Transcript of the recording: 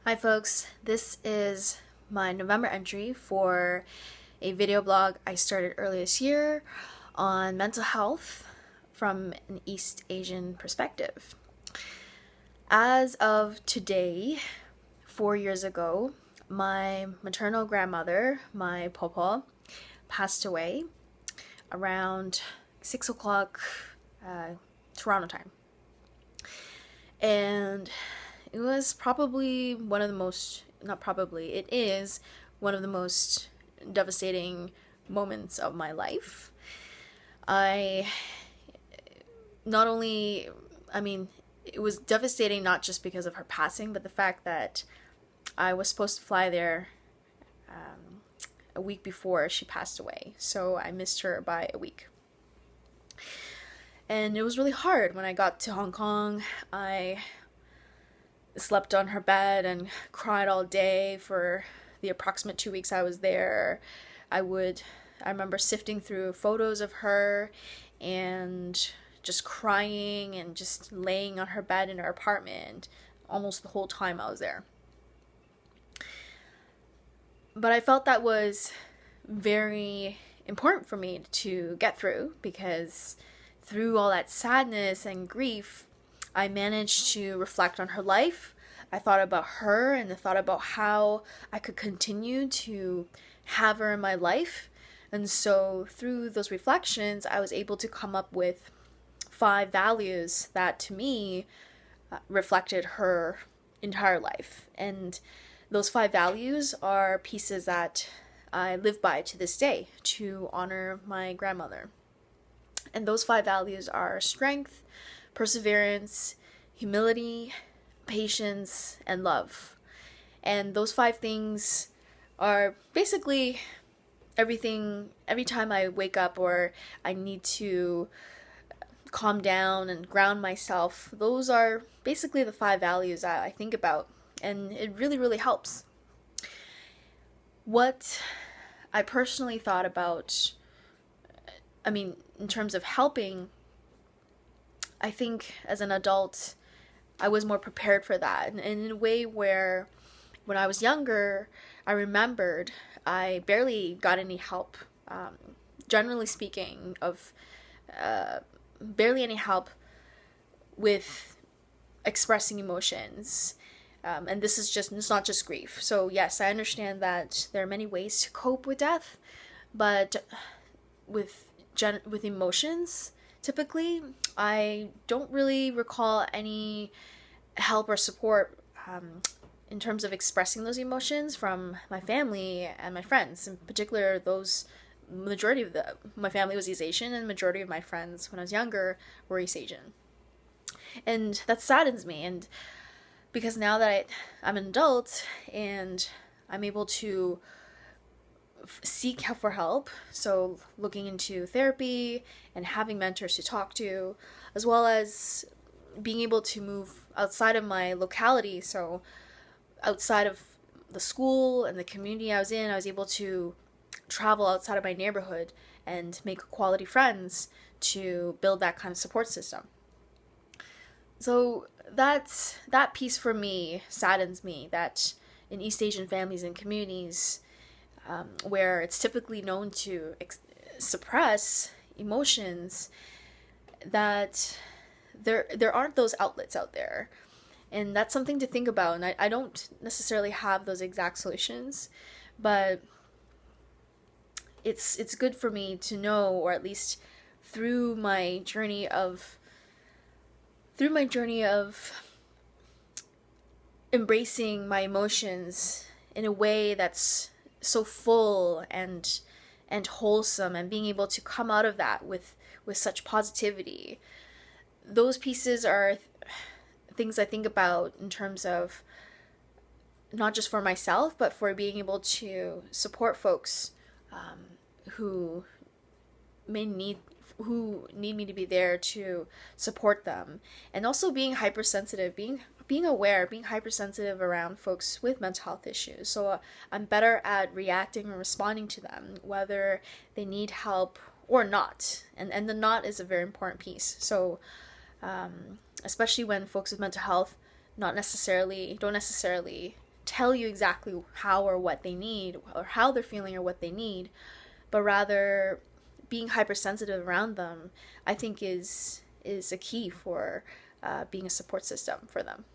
Hi folks, this is my November entry for a video blog I started earlier this year on mental health from an East Asian perspective. As of today, 4 years ago, my maternal grandmother, my pawpaw, passed away around 6 o'clock Toronto time. And it was probably one of the most, not probably, it is one of the most devastating moments of my life. It was devastating not just because of her passing, but the fact that I was supposed to fly there a week before she passed away. So I missed her by a week. And it was really hard. When I got to Hong Kong, I slept on her bed and cried all day for the approximate 2 weeks I was there. I remember sifting through photos of her and just crying and just laying on her bed in her apartment almost the whole time I was there. But I felt that was very important for me to get through, because through all that sadness and grief, I managed to reflect on her life. I thought about her and I thought about how I could continue to have her in my life. And so through those reflections, I was able to come up with 5 values that to me reflected her entire life. And those 5 values are pieces that I live by to this day to honor my grandmother. And those 5 values are strength, perseverance, humility, patience, and love. And those 5 things are basically everything. Every time I wake up or I need to calm down and ground myself, those are basically the 5 values that I think about. And it really, really helps. What I personally thought about, in terms of helping, I think as an adult, I was more prepared for that. And in a way where when I was younger, I remembered I barely got any help, generally speaking, barely any help with expressing emotions. And it's not just grief. So yes, I understand that there are many ways to cope with death, but with emotions, typically, I don't really recall any help or support in terms of expressing those emotions from my family and my friends. In particular, my family was East Asian, and the majority of my friends when I was younger were East Asian. And that saddens me, and because now that I'm an adult and I'm able to seek help for help, so looking into therapy and having mentors to talk to, as well as being able to move outside of my locality, so outside of the school and the community I was in, I was able to travel outside of my neighborhood and make quality friends to build that kind of support system. So that piece for me saddens me, that in East Asian families and communities, where it's typically known to suppress emotions, that there aren't those outlets out there. And that's something to think about. And I don't necessarily have those exact solutions, but it's good for me to know, or at least through my journey of embracing my emotions in a way that's so full and wholesome, and being able to come out of that with such positivity. Those pieces are things I think about in terms of not just for myself, but for being able to support folks who need me to be there to support them. And also being hypersensitive, being aware, being hypersensitive around folks with mental health issues. So I'm better at reacting and responding to them, whether they need help or not. And the not is a very important piece. So especially when folks with mental health don't necessarily tell you exactly how or what they need, or how they're feeling or what they need, but rather being hypersensitive around them, I think is a key for being a support system for them.